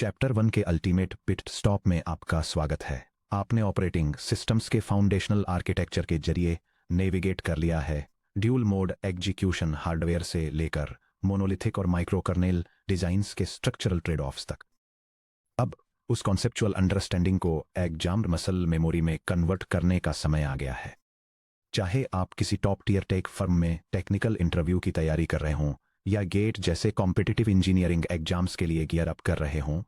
Chapter 1 के ultimate pit stop में आपका स्वागत है। आपने ऑपरेटिंग सिस्टम्स के फाउंडेशनल आर्किटेक्चर के जरिए नेविगेट कर लिया है ड्यूल मोड एग्जीक्यूशन हार्डवेयर से लेकर मोनोलिथिक और माइक्रोकर्नेल डिजाइन्स के स्ट्रक्चरल ट्रेड ऑफ्स तक। अब उस कॉन्सेप्चुअल अंडरस्टैंडिंग को एग्जाम्ड मसल मेमोरी में कन्वर्ट करने का समय आ गया है। चाहे आप किसी टॉप टियर टेक फर्म में टेक्निकल इंटरव्यू की तैयारी कर रहे हों या गेट जैसे कॉम्पिटिटिव इंजीनियरिंग एग्जाम्स के लिए गियर अप कर रहे हों,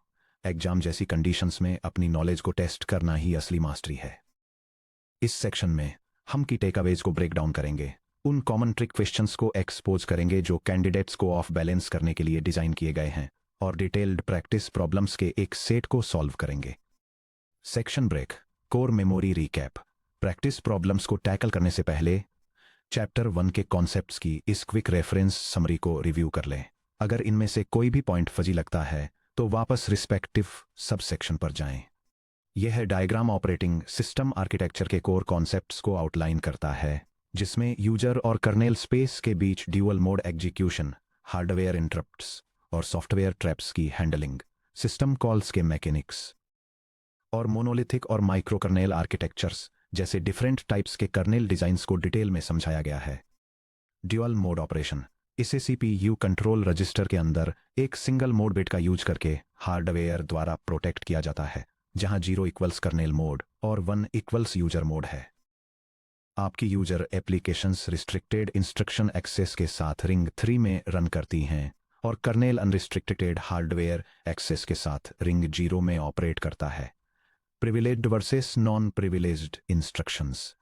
एग्जाम जैसी कंडीशंस में अपनी नॉलेज को टेस्ट करना ही असली मास्टरी है। इस सेक्शन में हम की टेकअवेज को ब्रेक डाउन करेंगे, उन कॉमन ट्रिक क्वेश्चंस को एक्सपोज करेंगे जो कैंडिडेट्स को ऑफ बैलेंस करने के लिए डिजाइन किए गए हैं, और डिटेल्ड प्रैक्टिस प्रॉब्लम्स के एक सेट को सॉल्व करेंगे। Section break, core memory recap. Practice problems को टैकल करने से पहले चैप्टर 1 के कॉन्सेप्ट्स की इस क्विक रेफरेंस समरी को रिव्यू कर लें। अगर इनमें से कोई भी पॉइंट फजी लगता है तो वापस रिस्पेक्टिव सब सेक्शन पर जाएं। यह डायग्राम ऑपरेटिंग सिस्टम आर्किटेक्चर के कोर कॉन्सेप्ट्स को आउटलाइन करता है, जिसमें यूजर और कर्नेल स्पेस के बीच dual mode execution, hardware interrupts और सॉफ्टवेयर ट्रैप्स की हैंडलिंग, सिस्टम कॉल्स के मैकेनिक्स और मोनोलिथिक और माइक्रोकर्नेल आर्किटेक्चर्स जैसे डिफरेंट टाइप्स के कर्नेल डिजाइन्स को डिटेल में समझाया गया है। ड्यूअल मोड ऑपरेशन, इसे सीपीयू कंट्रोल रजिस्टर के अंदर एक सिंगल मोड बिट का यूज करके हार्डवेयर द्वारा प्रोटेक्ट किया जाता है, जहां 0 इक्वल्स कर्नेल मोड और 1 इक्वल्स यूजर मोड है। आपकी user applications restricted instruction access के साथ रिंग 3 में रन करती हैं और कर्नेल अनरिस्ट्रिक्टेड हार्डवेयर एक्सेस के साथ रिंग 0 में ऑपरेट करता है। Privileged versus non privileged instructions.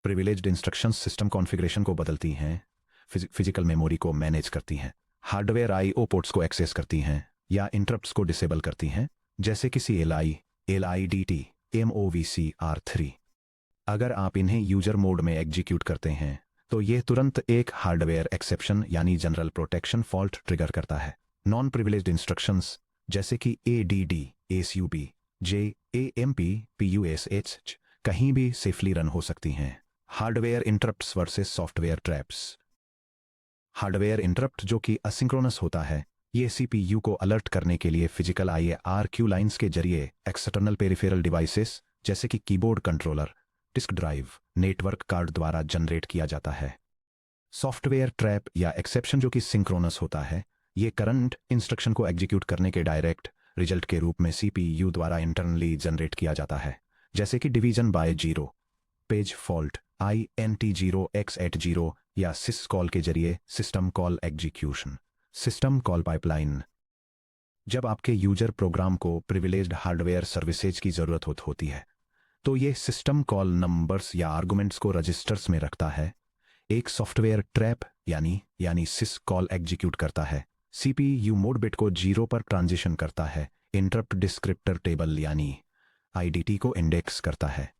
Privileged instructions system configuration को बदलती हैं, फिजिकल मेमोरी को मैनेज करती हैं, हार्डवेयर आईओ पोर्ट्स को एक्सेस करती हैं या इंटरप्ट्स को डिसेबल करती हैं, जैसे कि CLI, LIDT, MOVC R3। अगर आप इन्हें यूजर मोड में एग्जीक्यूट करते हैं तो यह तुरंत एक हार्डवेयर एक्सेप्शन यानी जनरल प्रोटेक्शन फॉल्ट ट्रिगर करता है। नॉन प्रिविलेज्ड इंस्ट्रक्शंस जैसे कि ADD, SUB, JAMP, PUSH कहीं भी सेफली रन हो सकती हैं। Hardware interrupts versus software traps. Hardware interrupt जो कि असिंक्रोनस होता है, ये CPU को अलर्ट करने के लिए फिजिकल IARQ लाइंस के जरिए एक्सटर्नल पेरिफेरल डिवाइसेस जैसे कि keyboard controller, disk drive, network card द्वारा जनरेट किया जाता है। सॉफ्टवेयर ट्रैप या एक्सेप्शन जो कि सिंक्रोनस होता है, ये करंट इंस्ट्रक्शन को एग्जीक्यूट करने के डायरेक्ट रिजल्ट के रूप में CPU द्वारा इंटरनली जनरेट किया जाता है, जैसे कि division bye 0, page fault, INT0x80 या सिस कॉल के जरिए system call execution. System call pipeline, जब आपके यूजर प्रोग्राम को प्रिविलेज्ड हार्डवेयर सर्विसेज की जरूरत होती है तो ये सिस्टम कॉल नंबर्स या आर्गुमेंट्स को रजिस्टर्स में रखता है। एक सॉफ्टवेयर ट्रैप यानी सिस कॉल एग्जीक्यूट करता है, CPU मोड बिट को 0 पर ट्रांजिशन करता है, इंटरप्ट डिस्क्रिप्टर टेबल यानी IDT को इंडेक्स करता है,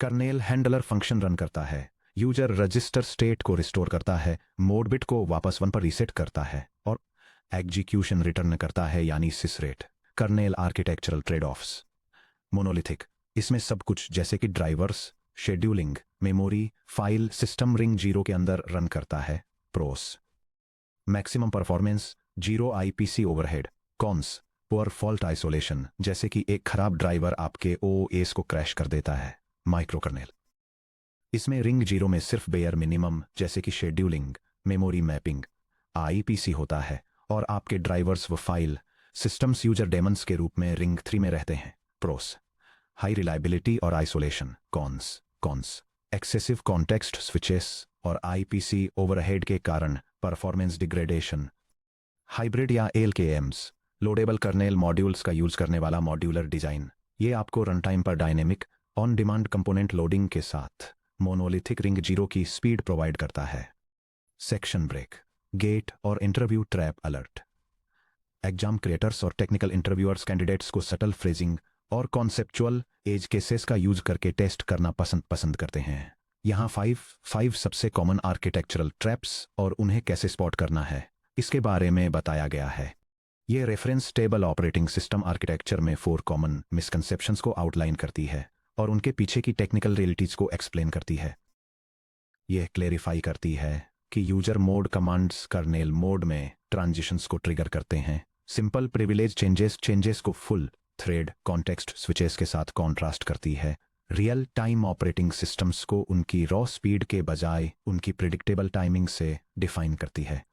कर्नेल हैंडलर फंक्शन रन करता है, यूजर रजिस्टर स्टेट को रिस्टोर करता है, मोड बिट को वापस 1 पर रीसेट करता है और एग्जीक्यूशन रिटर्न करता है यानी sysret. Kernel architectural trade offs. Monolithic, इसमें सब कुछ जैसे कि drivers, scheduling, memory, file system ring 0 के अंदर रन करता है। Pros, maximum performance, 0 IPC overhead. Cons, poor fault isolation, जैसे कि एक खराब ड्राइवर आपके OS को क्रैश कर देता है। माइक्रोकर्नेल, इसमें रिंग 0 में सिर्फ बेयर मिनिमम जैसे कि शेड्यूलिंग, मेमोरी मैपिंग, IPC होता है और आपके ड्राइवर्स व फाइल सिस्टम्स यूजर डेमन्स के रूप में रिंग 3 में रहते हैं। प्रोस, हाई रिलायबिलिटी और isolation. Cons, excessive context switches और IPC ओवरहेड के कारण परफॉर्मेंस डिग्रेडेशन। हाइब्रिड या LKMs, लोडेबल कर्नेल मॉड्यूल्स का यूज करने वाला मॉड्यूलर डिजाइन, ये आपको रन टाइम पर dynamic on demand component loading के साथ मोनोलिथिक रिंग 0 की स्पीड प्रोवाइड करता है। सेक्शन ब्रेक, गेट और interview trap alert. Exam creators और टेक्निकल इंटरव्यूअर्स कैंडिडेट्स को सटल फ्रेजिंग और कॉन्सेप्चुअल एज केसेस का यूज करके टेस्ट करना पसंद करते हैं। यहाँ 5 सबसे कॉमन आर्किटेक्चरल ट्रैप्स और उन्हें कैसे स्पॉट करना है, इसके बारे में बताया गया है। ये reference table operating system architecture में 4 कॉमन मिसकंसेप्शंस को आउटलाइन करती है और उनके पीछे की टेक्निकल रियलिटीज को एक्सप्लेन करती है। यह क्लेरिफाई करती है कि user mode commands kernel mode में ट्रांजिशंस को ट्रिगर करते हैं, सिंपल प्रिविलेज चेंजेस को फुल थ्रेड कॉन्टेक्स्ट स्विचेस के साथ कॉन्ट्रास्ट करती है। रियल टाइम ऑपरेटिंग सिस्टम्स को उनकी रॉ स्पीड के बजाय उनकी प्रिडिक्टेबल टाइमिंग से डिफाइन करती है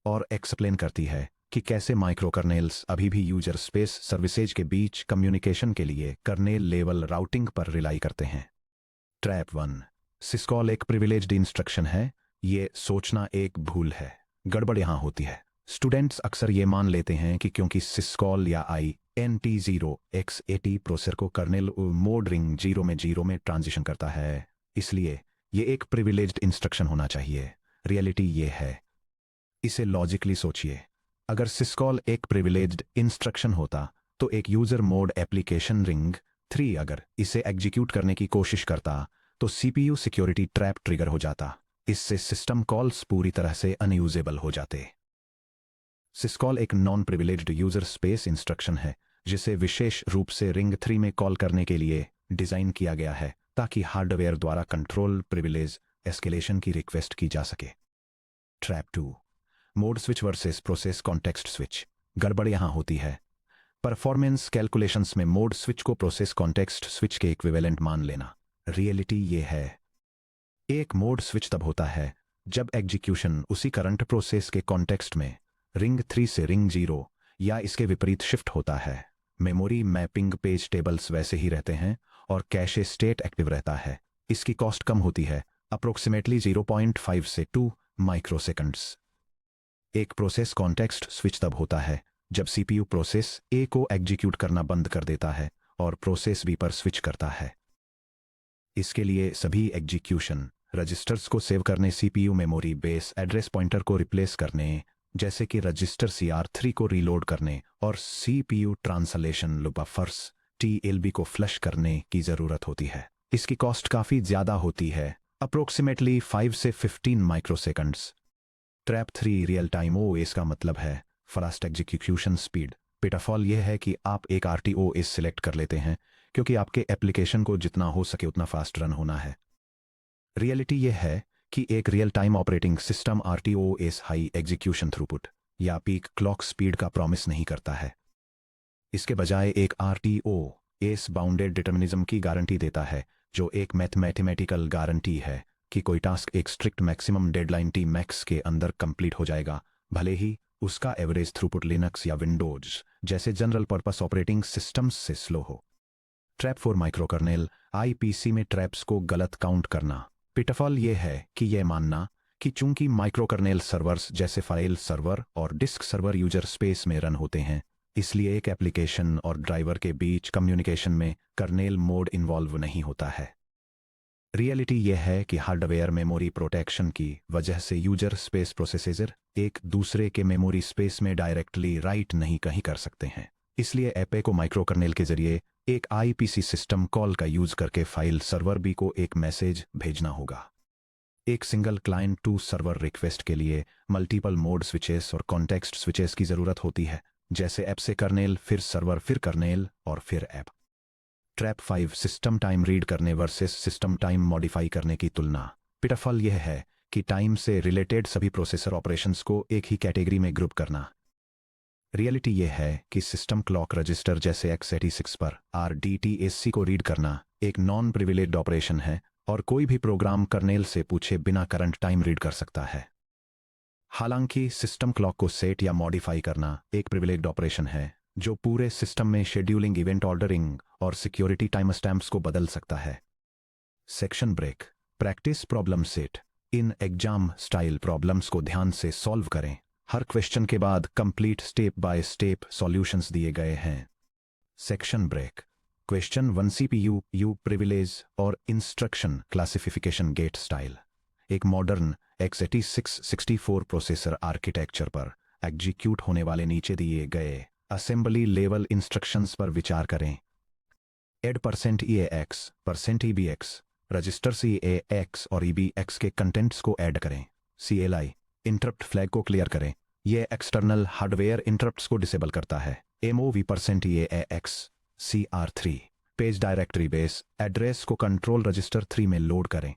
और एक्सप्लेन करती है कि कैसे माइक्रोकर्नेल्स अभी भी यूजर स्पेस सर्विसेज के बीच कम्युनिकेशन के लिए कर्नेल लेवल राउटिंग पर रिलाई करते हैं। ट्रैप 1। सिस्कॉल एक प्रिविलेज्ड इंस्ट्रक्शन है। ये सोचना एक भूल है। गड़बड़ यहां होती है। स्टूडेंट्स अक्सर ये मान लेते हैं कि क्योंकि सिस्कॉल या INT0x80 प्रोसेसर को कर्नेल मोड रिंग 0 में ट्रांजिशन करता है, इसलिए ये एक प्रिविलेज्ड इंस्ट्रक्शन होना चाहिए। रियलिटी ये है। इसे लॉजिकली सोचिए। अगर सिस्कॉल एक प्रिविलेज्ड इंस्ट्रक्शन होता तो एक यूजर मोड एप्लीकेशन रिंग 3 अगर इसे एग्जीक्यूट करने की कोशिश करता तो CPU सिक्योरिटी ट्रैप ट्रिगर हो जाता। इससे सिस्टम कॉल्स पूरी तरह से अनयूजेबल हो जाते। सिस्कॉल एक non privileged user space instruction है जिसे विशेष रूप से रिंग 3 में कॉल करने के लिए डिजाइन किया गया है ताकि हार्डवेयर द्वारा कंट्रोल प्रिविलेज एस्केलेशन की रिक्वेस्ट की जा सके। Trap 2। Mode switch versus process context switch. गड़बड़ यहां होती है। परफॉर्मेंस कैलकुलेशंस में मोड स्विच को प्रोसेस कॉन्टेक्स्ट स्विच के इक्विवेलेंट मान लेना। रियलिटी ये है। एक मोड स्विच तब होता है जब एग्जीक्यूशन उसी करंट प्रोसेस के कॉन्टेक्स्ट में रिंग 3 से रिंग 0 या इसके विपरीत शिफ्ट होता है। मेमोरी मैपिंग पेज टेबल्स वैसे ही रहते हैं और कैशे स्टेट एक्टिव रहता है। इसकी कॉस्ट कम होती है, अप्रोक्सीमेटली 0.5 से 2 माइक्रोसेकंड्स। एक प्रोसेस कॉन्टेक्स्ट स्विच तब होता है जब CPU प्रोसेस A को एग्जीक्यूट करना बंद कर देता है और प्रोसेस B पर स्विच करता है। इसके लिए सभी एग्जीक्यूशन रजिस्टर्स को सेव करने, CPU memory base address pointer को रिप्लेस करने जैसे कि रजिस्टर CR3 को रीलोड करने और CPU ट्रांसलेशन बफर्स TLB को फ्लश करने की जरूरत होती है। इसकी कॉस्ट काफी ज्यादा होती है, अप्रोक्सीमेटली 5 से 15 microseconds. Trap 3 real time OS का मतलब है फास्ट एग्जीक्यूशन स्पीड। पिटाफॉल यह है कि आप एक RTOS सिलेक्ट कर लेते हैं क्योंकि आपके एप्लीकेशन को जितना हो सके उतना फास्ट रन होना है। रियलिटी यह है कि एक real time operating system RTOS high execution throughput या पीक क्लॉक स्पीड का प्रॉमिस नहीं करता है। इसके बजाय एक RTOS बाउंडेड डिटर्मिनिज्म की गारंटी देता है, जो एक मैथमेटिकल गारंटी है कि कोई टास्क एक स्ट्रिक्ट मैक्सिमम डेडलाइन Tmax के अंदर कंप्लीट हो जाएगा, भले ही उसका एवरेज थ्रूपुट लिनक्स या विंडोज जैसे जनरल पर्पस ऑपरेटिंग सिस्टम्स से स्लो हो। ट्रैप 4 माइक्रोकर्नेल IPC में ट्रैप्स को गलत काउंट करना। पिटफॉल यह है कि यह मानना कि चूंकि माइक्रोकर्नेल सर्वर्स जैसे फाइल सर्वर और डिस्क सर्वर यूजर स्पेस में रन होते हैं, इसलिए एक एप्लीकेशन और ड्राइवर के बीच कम्युनिकेशन में कर्नेल मोड इन्वॉल्व नहीं होता है। रियलिटी यह है कि हार्डवेयर मेमोरी प्रोटेक्शन की वजह से यूजर स्पेस प्रोसेसर एक दूसरे के मेमोरी स्पेस में डायरेक्टली राइट नहीं कहीं कर सकते हैं। इसलिए एपे को माइक्रोकर्नेल के जरिए एक IPC सिस्टम कॉल का यूज करके फाइल सर्वर B को एक मैसेज भेजना होगा। एक single client to server request के लिए मल्टीपल मोड स्विचेस और कॉन्टेक्स्ट स्विचेस की जरूरत होती है, जैसे ऐप से कर्नेल, फिर सर्वर, फिर कर्नेल और फिर app. Trap 5 system time read करने वर्सेस सिस्टम टाइम मॉडिफाई करने की तुलना। पिटफॉल यह है कि टाइम से रिलेटेड सभी प्रोसेसर ऑपरेशंस को एक ही कैटेगरी में ग्रुप करना। रियलिटी यह है कि सिस्टम क्लॉक रजिस्टर जैसे x86 पर RDTSC को रीड करना एक नॉन प्रिविलेज्ड ऑपरेशन है और कोई भी प्रोग्राम कर्नेल से पूछे बिना करंट टाइम रीड कर सकता है। हालांकि सिस्टम क्लॉक को सेट या मॉडिफाई करना एक प्रिविलेज्ड ऑपरेशन है जो पूरे सिस्टम में शेड्यूलिंग, इवेंट ऑर्डरिंग और सिक्योरिटी टाइमस्टैम्प्स को बदल सकता है। Section break. Practice problem set. इन एग्जाम स्टाइल प्रॉब्लम्स को ध्यान से सॉल्व करें। हर क्वेश्चन के बाद complete step by step solutions दिए गए हैं। Section break. क्वेश्चन 1 CPU यू प्रिविलेज और इंस्ट्रक्शन क्लासिफिकेशन गेट स्टाइल। एक मॉडर्न x86-64 प्रोसेसर आर्किटेक्चर पर एग्जीक्यूट होने वाले नीचे दिए गए असेंबली लेवल इंस्ट्रक्शंस पर विचार करें। Add %EAX, %EBX, register CAX और EBX के कंटेंट्स को ऐड करें। CLI इंटरप्ट फ्लैग को क्लियर करें। यह एक्सटर्नल हार्डवेयर इंटरप्ट्स को डिसेबल करता है। MOV %EAX CR3 page directory base address को कंट्रोल रजिस्टर 3 में लोड करें।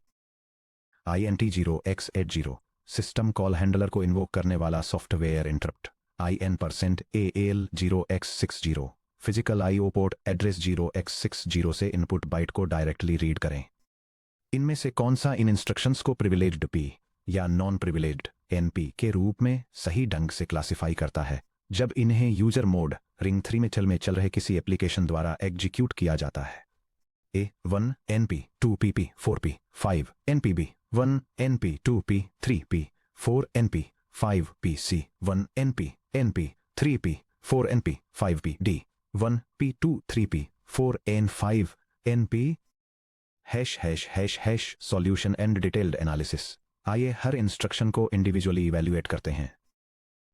INT0x80 सिस्टम कॉल हैंडलर को इन्वोक करने वाला software interrupt. IN%AL0x60 physical IO port address 0x60 से इनपुट बाइट को डायरेक्टली रीड करें। इनमें से कौन सा इन इंस्ट्रक्शंस को प्रिविलेज्ड P या नॉन प्रिविलेज्ड NP के रूप में सही ढंग से क्लासिफाई करता है जब इन्हें यूजर मोड रिंग 3 में चल रहे किसी एप्लीकेशन द्वारा एग्जीक्यूट किया जाता है। A1 NP 2PP 4P 5 NPB 1 NP 2P 3P 4 NP 5P C1 NP NP 3P 4 NP 5P D 1 P2 3P 4 N5 NP # solution and detailed analysis. आइए हर इंस्ट्रक्शन को इंडिविजुअली इवैल्यूएट करते हैं।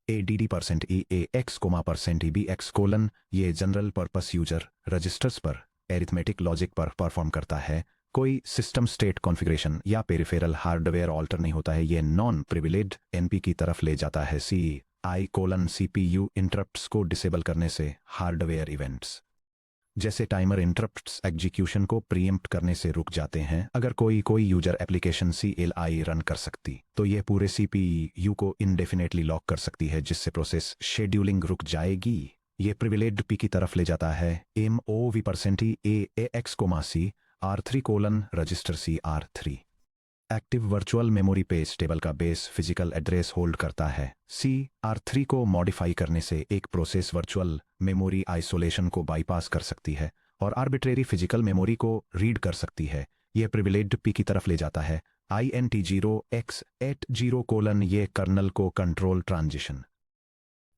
ADD%EAX, %EBX : ये general purpose user registers पर arithmetic logic पर perform करता है। कोई सिस्टम स्टेट कॉन्फ़िगरेशन या पेरिफेरल हार्डवेयर ऑल्टर नहीं होता है। ये नॉन प्रिविलेज्ड NP की तरफ ले जाता है। CPU इंटरप्ट्स को डिसेबल करने से हार्डवेयर इवेंट्स जैसे टाइमर इंटरप्ट्स एग्जीक्यूशन को प्रीएम्प्ट करने से रुक जाते हैं। अगर कोई यूजर एप्लीकेशन CLI रन कर सकती तो ये पूरे CPU को इंडेफिनेटली लॉक कर सकती है, जिससे प्रोसेस शेड्यूलिंग रुक जाएगी। ये प्रिविलेज्ड P की तरफ ले जाता है। MOV%EAX, C R3 register CR3 active virtual memory page table का बेस फिजिकल एड्रेस होल्ड करता है। CR3 को मॉडिफाई करने से एक प्रोसेस वर्चुअल मेमोरी आइसोलेशन को बाईपास कर सकती है और आर्बिट्रेरी फिजिकल मेमोरी को रीड कर सकती है। यह प्रिविलेज्ड P की तरफ ले जाता है। INT0X80 ये कर्नल को कंट्रोल ट्रांजिशन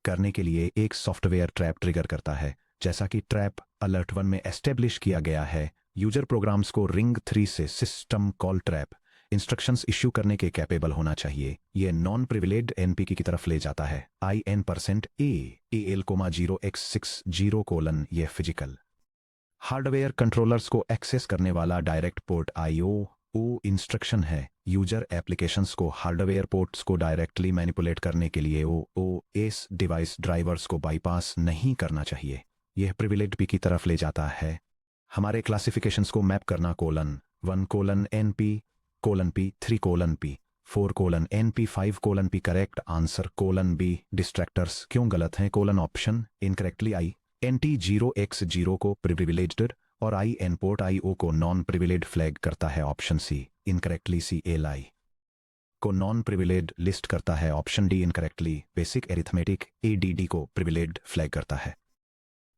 करने के लिए एक सॉफ्टवेयर ट्रैप ट्रिगर करता है, जैसा कि ट्रैप अलर्ट 1 में एस्टेब्लिश किया गया है। यूजर प्रोग्राम्स को रिंग 3 से system call trap instructions issue करने के कैपेबल होना चाहिए। यह नॉन प्रिविलेज्ड NP की तरफ ले जाता है। IN%AL0x60 यह फिजिकल हार्डवेयर कंट्रोलर्स को एक्सेस करने वाला डायरेक्ट पोर्ट IO इंस्ट्रक्शन है। यूजर एप्लीकेशंस को हार्डवेयर पोर्ट्स को डायरेक्टली मैनिपुलेट करने के लिए OS डिवाइस ड्राइवर्स को बाईपास नहीं करना चाहिए। यह प्रिविलेज्ड P की तरफ ले जाता है। हमारे क्लासिफिकेशंस को मैप करना: :1 NP P 3 P 4 NP 5 P correct answer B डिस्ट्रैक्टर्स क्यों गलत हैं? ऑप्शन इनकरेक्टली INT0X0 को प्रिविलेज्ड और IN पोर्ट IO को नॉन प्रिविलेज्ड फ्लैग करता है। ऑप्शन C इनकरेक्टली CLI को नॉन प्रिविलेज्ड लिस्ट करता है। Option D incorrectly basic arithmetic ADD को प्रिविलेज्ड फ्लैग करता है।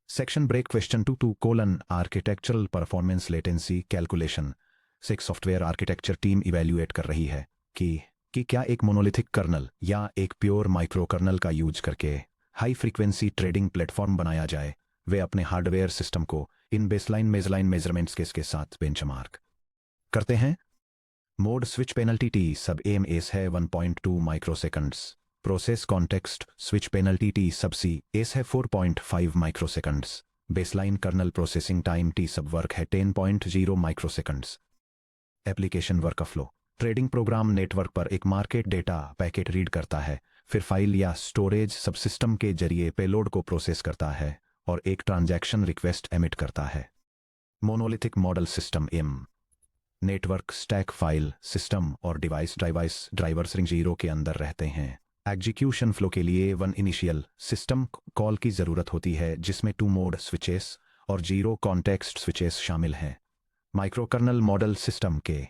Section break question 2 architectural performance latency calculation से एक सॉफ्टवेयर आर्किटेक्चर टीम इवैल्यूएट कर रही है कि क्या एक मोनोलिथिक कर्नल या एक प्योर माइक्रो कर्नल का यूज करके हाई फ्रीक्वेंसी ट्रेडिंग प्लेटफॉर्म बनाया जाए। वे अपने हार्डवेयर सिस्टम को इन बेसलाइन मेजरमेंट्स के साथ बेंचमार्क करते हैं। Mode switch penalty T sub AMS है 1.2 microseconds. Process context switch penalty T sub CS है 4.5 microseconds. Baseline kernel processing time T sub work है 10.0 microseconds. Application workflow: trading program network पर एक market data packet read करता है, फिर file या storage subsystem के जरिए पेलोड को प्रोसेस करता है और एक ट्रांजैक्शन रिक्वेस्ट एमिट करता है। Monolithic model system network stack file system और डिवाइस ड्राइवर्स रिंग 0 के अंदर रहते हैं। एग्जीक्यूशन फ्लो के लिए 1 इनिशियल सिस्टम कॉल की जरूरत होती है, जिसमें 2 मोड स्विचेस और 0 कॉन्टेक्स्ट स्विचेस शामिल हैं। माइक्रोकर्नल मॉडल सिस्टम के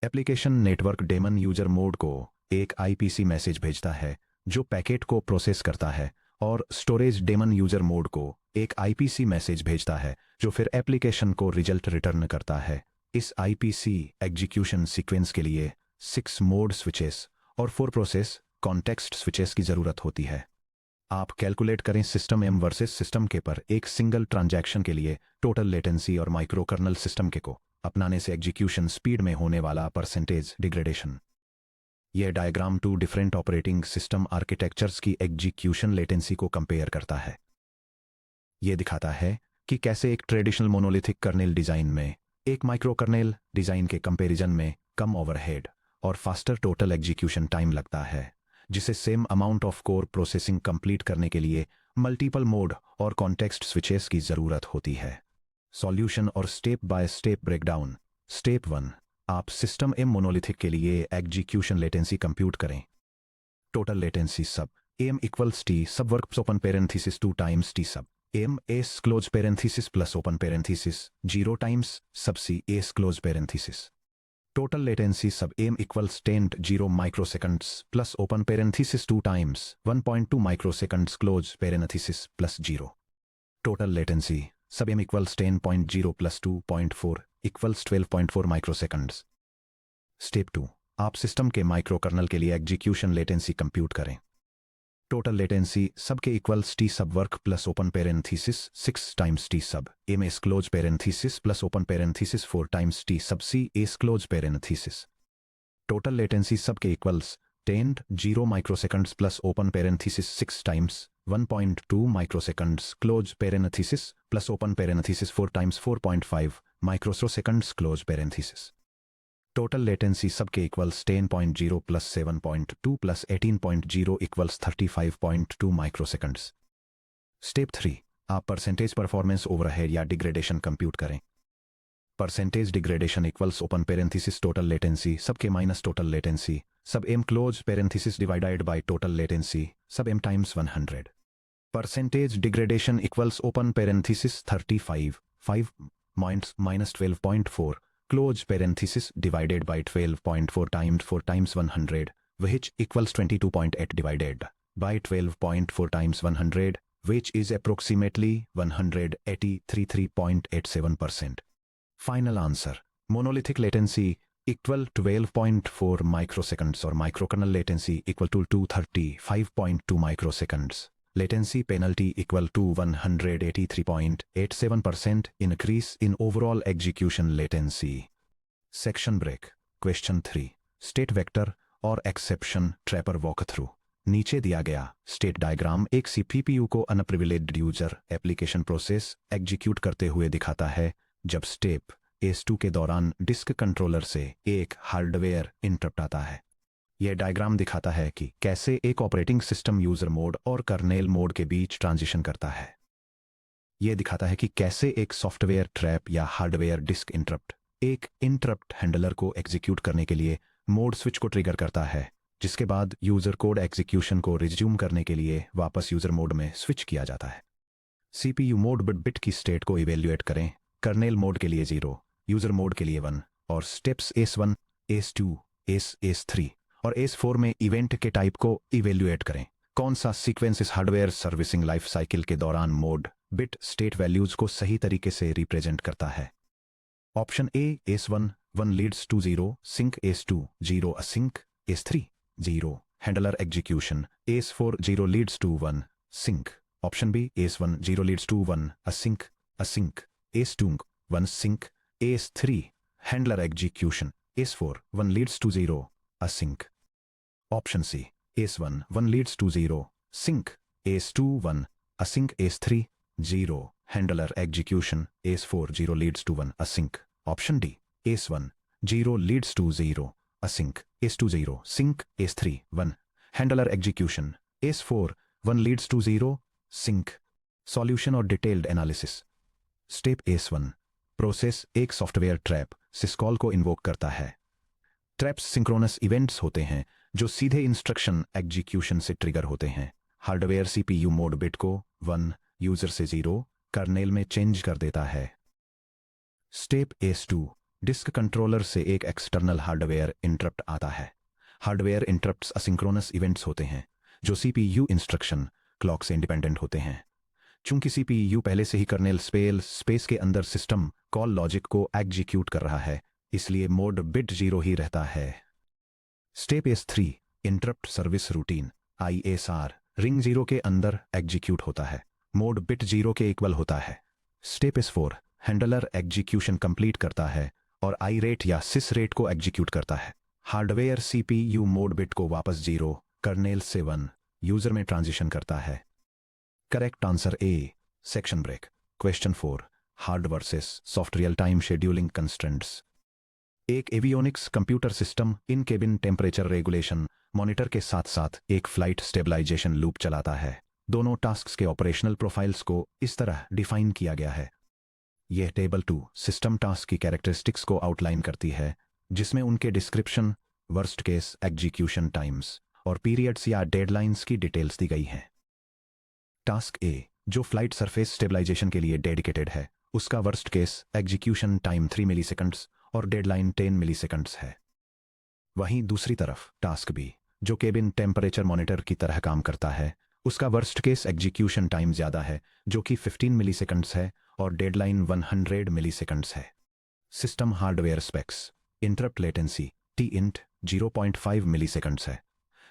application network daemon user mode को एक IPC मैसेज भेजता है जो पैकेट को प्रोसेस करता है, और स्टोरेज डेमन यूजर मोड को एक IPC मैसेज भेजता है जो फिर एप्लीकेशन को रिजल्ट रिटर्न करता है। इस IPC एग्जीक्यूशन सीक्वेंस के लिए 6 मोड स्विचेस और 4 प्रोसेस कॉन्टेक्स्ट स्विचेस की जरूरत होती है। आप कैलकुलेट करें system M versus system K पर एक सिंगल ट्रांजैक्शन के लिए टोटल लेटेंसी और माइक्रोकर्नल सिस्टम K को अपनाने से एग्जीक्यूशन स्पीड में होने वाला परसेंटेज डिग्रेडेशन। यह diagram 2 different operating system architectures की एग्जीक्यूशन लेटेंसी को कंपेयर करता है। यह दिखाता है कि कैसे एक ट्रेडिशनल मोनोलिथिक कर्नेल डिजाइन में एक माइक्रोकर्नेल डिजाइन के कंपैरिजन में कम ओवरहेड और फास्टर टोटल एग्जीक्यूशन टाइम लगता है, जिसे same amount of core processing complete करने के लिए मल्टीपल मोड और कॉन्टेक्स्ट स्विचेस की जरूरत होती है। सॉल्यूशन और step by step breakdown. Step 1, आप सिस्टम M मोनोलिथिक के लिए एग्जीक्यूशन लेटेंसी कंप्यूट करें। टोटल लेटेंसी सब m equals t sub work open parenthesis 2 times t sub m s close parenthesis plus open parenthesis 0 times sub c s close parenthesis. Total latency sub m equals 10 microseconds plus open parenthesis 2 times 1.2 microseconds close parenthesis plus 0. Total latency sub m equals 10.0 plus 2.4 equals 12.4 microseconds. Step 2, आप system के micro kernel के लिए execution latency compute करें. Total latency sub K equals T sub work plus open parenthesis 6 times T sub M S close parenthesis plus open parenthesis 4 times T sub C S close parenthesis. Total latency sub K equals 10 microseconds plus open parenthesis 6 times 1.2 microseconds close parenthesis plus open parenthesis 4 times 4.5 microseconds close parenthesis. Total latency sub K equals 10.0 plus 7.2 plus 18.0 equals 35.2 microseconds. Step 3, आप percentage performance overhead या degradation compute करें. Percentage degradation equals open parenthesis total latency sub K minus total latency sub M close parenthesis divided by total latency sub M times 100. Percentage degradation equals open parenthesis 35 minus 12.4 close parenthesis divided by 12.4 times 4 times 100 which equals 22.8 divided by 12.4 times 100 which is approximately 183.87%. Final answer. Monolithic latency equal 12.4 microseconds or microkernel latency equal to 235.2 microseconds. Latency penalty equal to 183.87% increase in overall execution latency. Section break. Question 3. State vector और exception trapper walkthrough. नीचे दिया गया state diagram एक CPU को unprivileged user application process execute करते हुए दिखाता है जब स्टेप S2 के दौरान डिस्क कंट्रोलर से एक हार्डवेयर इंटरप्ट आता है. यह डायग्राम दिखाता है कि कैसे एक ऑपरेटिंग सिस्टम यूजर मोड और कर्नेल मोड के बीच ट्रांजिशन करता है. यह दिखाता है कि कैसे एक सॉफ्टवेयर ट्रैप या हार्डवेयर डिस्क इंटरप्ट एक इंटरप्ट हैंडलर को एग्जीक्यूट करने के लिए मोड स्विच को ट्रिगर करता है, जिसके बाद यूजर कोड एग्जीक्यूशन को रिज्यूम करने के लिए वापस यूजर मोड में स्विच किया जाता है. CPU मोड बिट की स्टेट को इवेल्युएट करें. कर्नेल मोड के लिए 0, यूजर मोड के लिए 1 और स्टेप्स S1, S2, S3 और S4 में इवेंट के टाइप को इवेल्युएट करें. कौन सा सीक्वेंस इस हार्डवेयर सर्विसिंग लाइफ साइकिल के दौरान मोड बिट स्टेट वैल्यूज को सही तरीके से रिप्रेजेंट करता है. Option A S1 1 leads to 0 sync S2 0 async S3 0 handler execution S4 0 leads to 1 sync. Option B S1 0 leads to 1 async S2 1 sync S3 handler execution S4 1 leads to 0 async. Option C. S1 1 leads to 0 sync S2 1 async S3 0 handler execution S4 0 leads to 1 async. Option D. S1 0 leads to 0 async S2 0 sync S3 1 handler execution S4 1 leads to 0 sync. Solution और detailed analysis. Step S1. Process एक software trap सिस्कॉल को invoke करता है. Traps synchronous events होते हैं जो सीधे instruction execution से ट्रिगर होते हैं. हार्डवेयर CPU मोड बिट को 1 यूजर से 0 कर्नेल में चेंज कर देता है. Step S2. डिस्क कंट्रोलर से एक एक्सटर्नल हार्डवेयर इंटरप्ट आता है. हार्डवेयर इंटरप्ट्स असिंक्रोनस इवेंट्स होते हैं जो CPU इंस्ट्रक्शन क्लॉक से इंडिपेंडेंट होते हैं. चूंकि CPU पहले से ही कर्नेल स्पेस के अंदर सिस्टम कॉल लॉजिक को एग्जीक्यूट कर रहा है, इसलिए मोड बिट 0 ही रहता है. Step S3. Interrupt service routine ISR ring 0 के अंदर एग्जीक्यूट होता है. मोड बिट 0 के इक्वल होता है. Step S4. Handler execution complete करता है और आई रेट या सिस रेट को एग्जीक्यूट करता है. हार्डवेयर CPU मोड बिट को वापस 0 कर्नेल से 1 यूजर में ट्रांजिशन करता है. Correct answer A. Section break. Question 4. Hard versus soft real time scheduling constraints. एक avionics computer system in cabin temperature regulation monitor के साथ साथ एक फ्लाइट स्टेबलाइजेशन लूप चलाता है. दोनों टास्क्स के ऑपरेशनल प्रोफाइल्स को इस तरह डिफाइन किया गया है. यह टेबल 2 सिस्टम टास्क की कैरेक्टरिस्टिक्स को आउटलाइन करती है, जिसमें उनके description, worst case execution times और पीरियड्स या डेडलाइंस की डिटेल्स दी गई हैं। टास्क ए, जो फ्लाइट सरफेस स्टेबलाइजेशन के लिए डेडिकेटेड है, उसका worst case execution time 3 milliseconds और डेडलाइन 10 मिलीसेकंड्स है। वहीं दूसरी तरफ टास्क बी, जो केबिन टेम्परेचर मॉनिटर की तरह काम करता है, उसका वर्स्ट केस एग्जीक्यूशन टाइम ज़्यादा है, जो कि 15 मिलीसेकंड्स है और डेडलाइन 100 मिलीसेकंड्स है। System hardware specs, interrupt latency T int 0.5 milliseconds है।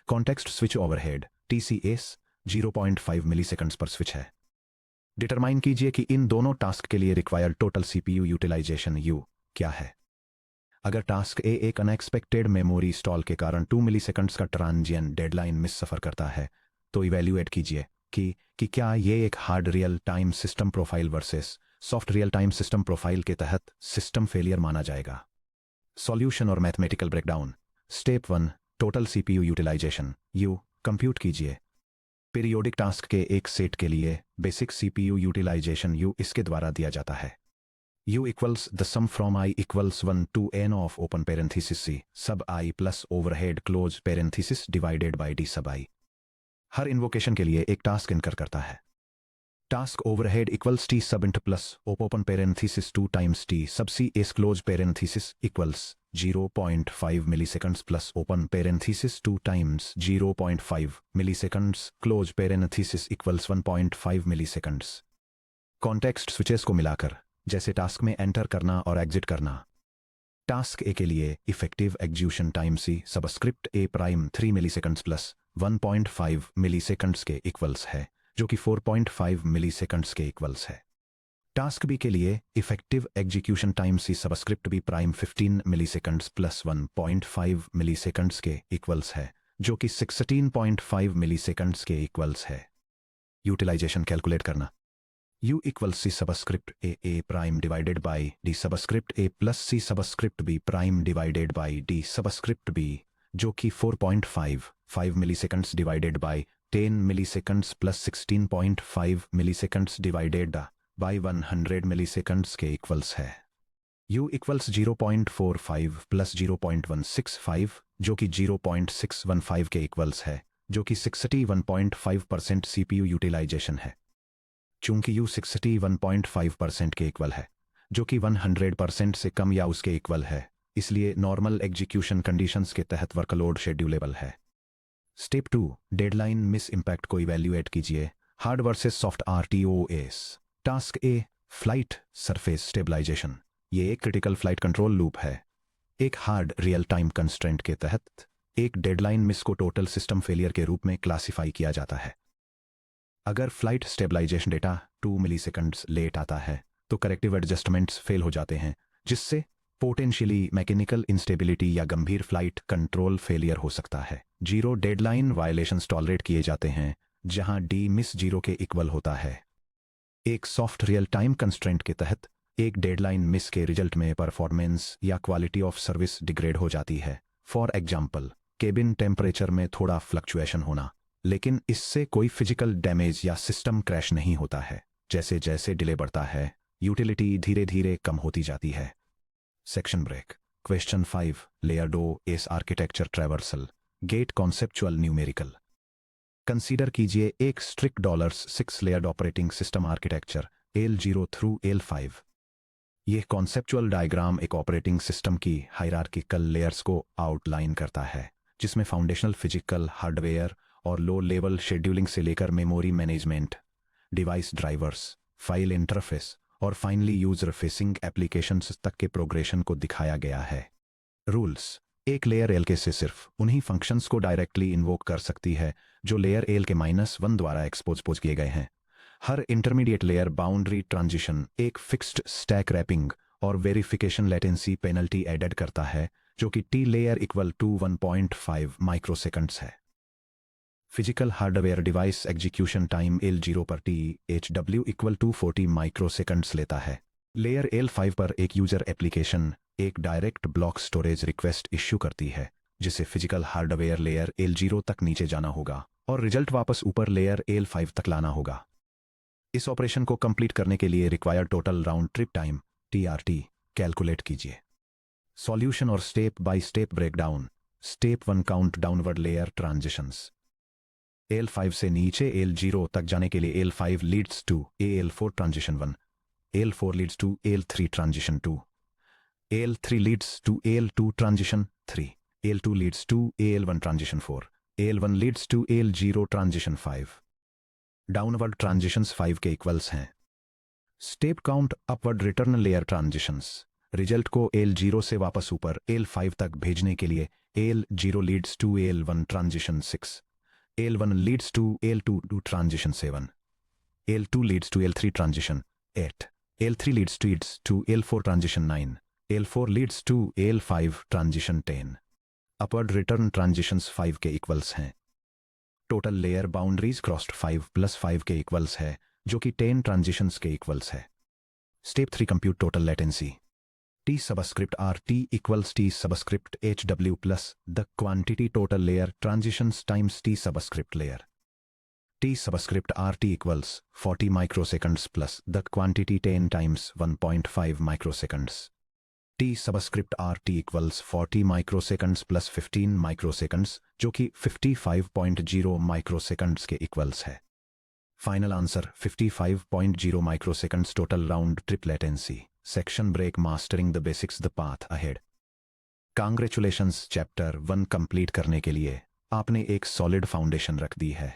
Context switch overhead TCS 0.5 milliseconds पर स्विच है। डिटरमाइन कीजिए कि इन दोनों टास्क के लिए required total CPU utilization U क्या है। अगर टास्क ए एक अनएक्सपेक्टेड मेमोरी स्टॉल के कारण 2 मिलीसेकंड्स का ट्रांजिएंट डेडलाइन मिस सफ़र करता है, तो इवैल्यूएट कीजिए कि क्या ये एक hard real time system profile versus soft real time system profile के तहत सिस्टम फेलियर माना जाएगा। सॉल्यूशन और mathematical breakdown. Step 1, total CPU utilization U compute कीजिए। पीरियोडिक टास्क के एक सेट के लिए बेसिक CPU यूटिलाइजेशन U इसके द्वारा दिया जाता है। U equals the sum from I equals 1 to n of open parenthesis C sub I plus overhead close parenthesis divided by D sub I। Her invocation के लिए एक टास्क इनकर करता है। Task overhead equals T sub int plus open parenthesis 2 times T sub C is close parenthesis equals 0.5 milliseconds plus open parenthesis 2 times 0.5 milliseconds close parenthesis equals 1.5 milliseconds। Context switches को मिलाकर, जैसे task में enter करना और exit करना। Task ए के लिए effective execution time C subscript A prime 3 milliseconds plus 1.5 milliseconds के इक्वल्स है, जो कि 4.5 मिलीसेकंड्स के इक्वल्स है। टास्क बी के लिए effective execution time C subscript B prime 15 milliseconds plus 1.5 milliseconds के इक्वल्स है, जो कि 16.5 मिलीसेकंड्स के इक्वल्स है। यूटिलाइजेशन कैलकुलेट करना। U equals C subscript A prime divided by D subscript A plus C subscript B prime divided by D subscript B, जो कि 4.5 milliseconds divided by 10 milliseconds plus 16.5 milliseconds divided by 100 milliseconds के equals है। U equals 0.45 plus 0.165, जो कि 0.615 के equals है, जो कि 61.5% CPU यूटिलाइजेशन है। चूंकि U 61.5% के इक्वल है, जो कि 100% से कम या उसके इक्वल है, इसलिए नॉर्मल एग्जीक्यूशन कंडीशंस के तहत वर्कलोड शेड्यूलेबल है। स्टेप 2, डेडलाइन मिस इम्पैक्ट को इवैल्यूएट कीजिए। Hard versus soft RTOS। Task A, flight surface stabilization. ये एक क्रिटिकल फ्लाइट कंट्रोल लूप है। एक हार्ड रियल टाइम कंस्ट्रेंट के तहत एक डेडलाइन मिस को टोटल सिस्टम फेलियर के रूप में क्लासिफाई किया जाता है। अगर flight stabilization data 2 milliseconds late आता है, तो करेक्टिव एडजस्टमेंट्स फेल हो जाते हैं, जिससे पोटेंशियली मैकेनिकल इंस्टेबिलिटी या गंभीर फ्लाइट कंट्रोल फेलियर हो सकता है। 0 डेडलाइन वायलेशंस टॉलरेट किए जाते हैं, जहां D मिस 0 के इक्वल होता है। एक सॉफ्ट रियल टाइम कंस्ट्रेंट के तहत एक डेडलाइन मिस के रिजल्ट में परफॉर्मेंस या क्वालिटी ऑफ सर्विस डिग्रेड हो जाती है। फॉर एग्जाम्पल, केबिन टेम्परेचर में थोड़ा फ्लक्चुएशन होना, लेकिन इससे कोई फिजिकल डैमेज या सिस्टम क्रैश नहीं होता है। जैसे जैसे डिले बढ़ता है, यूटिलिटी धीरे धीरे कम होती जाती है। Section break. Question 5, layered OS architecture traversal gate conceptual numerical. Consider कीजिए एक strict $6 layered operating system architecture L0 through L5। यह कॉन्सेप्चुअल डायग्राम एक ऑपरेटिंग सिस्टम की हायरार्किकल लेयर्स को आउटलाइन करता है, जिसमें फाउंडेशनल फिजिकल हार्डवेयर और लो लेवल शेड्यूलिंग से लेकर memory management, device drivers, file interface और फाइनली यूजर फेसिंग एप्लीकेशंस तक के प्रोग्रेशन को दिखाया गया है। रूल्स। एक लेयर L के से सिर्फ उन्हीं फंक्शंस को डायरेक्टली इन्वोक कर सकती है जो लेयर L के -1 द्वारा एक्सपोज किए गए हैं। हर इंटरमीडिएट लेयर बाउंड्री ट्रांजिशन एक फिक्स्ड स्टैक रैपिंग और वेरिफिकेशन लेटेंसी पेनल्टी एडेड करता है, जो कि T layer equal to 1.5 microseconds है। Physical hardware device execution time L0 पर THW इक्वल टू 40 माइक्रोसेकंड्स लेता है। लेयर L5 पर एक यूजर एप्लीकेशन एक direct block storage request issue करती है, जिसे फिजिकल हार्डवेयर लेयर L0 तक नीचे जाना होगा और रिजल्ट वापस ऊपर लेयर L5 तक लाना होगा। इस ऑपरेशन को कंप्लीट करने के लिए required total round trip time TRT calculate कीजिए। सॉल्यूशन और step by step breakdown. Step 1 count downward layer transitions. L5 से नीचे L0 तक जाने के लिए L5 leads to L4 transition 1, L4 leads to L3 transition 2, L3 leads to L2 transition 3, L2 leads to L1 transition 4, L1 leads to L0 transition 5। Downward transitions 5 के equals हैं। Step count upward return layer transitions. Result को L0 से वापस ऊपर L5 तक भेजने के लिए L0 leads to L1 transition 6, L1 leads to L2 to transition 7, L2 leads to L3 transition 8, L3 leads to L4 transition 9, L4 leads to L5 transition 10। Upward return transitions 5 के equals हैं। Total layer boundaries crossed 5 + 5 के equals है, जो कि 10 transitions के equals है। Step 3 compute total latency. T subscript RT equals T subscript HW plus the quantity total layer transitions times T subscript layer. T subscript RT equals 40 microseconds plus the quantity 10 times 1.5 microseconds. T subscript RT equals 40 microseconds plus 15 microseconds, जो कि 55.0 microseconds के equals है। Final answer 55.0 microseconds total round trip latency। Section break mastering the basics the path ahead। Congratulations chapter 1 complete करने के लिए आपने एक solid foundation रख दी है।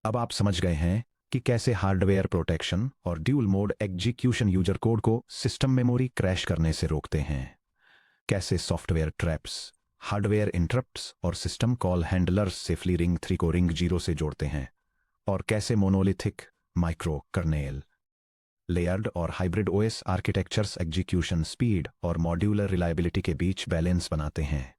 अब आप समझ गए हैं कि कैसे हार्डवेयर प्रोटेक्शन और dual mode execution user code को सिस्टम मेमोरी क्रैश करने से रोकते हैं, कैसे सॉफ्टवेयर ट्रैप्स, हार्डवेयर इंटरप्ट्स और system call handlers safely ring 3 को रिंग 0 से जोड़ते हैं, और कैसे मोनोलिथिक, माइक्रो कर्नेल, लेयर्ड और hybrid OS architectures execution speed और मॉड्यूलर रिलायबिलिटी के बीच बैलेंस बनाते हैं।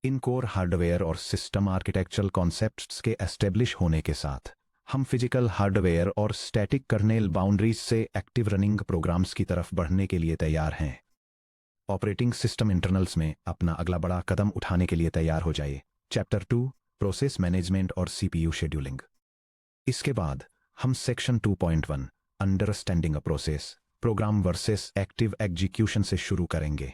इन कोर हार्डवेयर और सिस्टम आर्किटेक्चरल कॉन्सेप्ट्स के एस्टेब्लिश होने के साथ हम फिजिकल हार्डवेयर और स्टैटिक कर्नेल बाउंड्रीज से एक्टिव रनिंग प्रोग्राम्स की तरफ बढ़ने के लिए तैयार हैं। ऑपरेटिंग सिस्टम इंटरनल्स में अपना अगला बड़ा कदम उठाने के लिए तैयार हो जाइए। चैप्टर 2 प्रोसेस मैनेजमेंट और CPU शेड्यूलिंग। इसके बाद हम section 2.1 understanding a process, program versus active execution से शुरू करेंगे।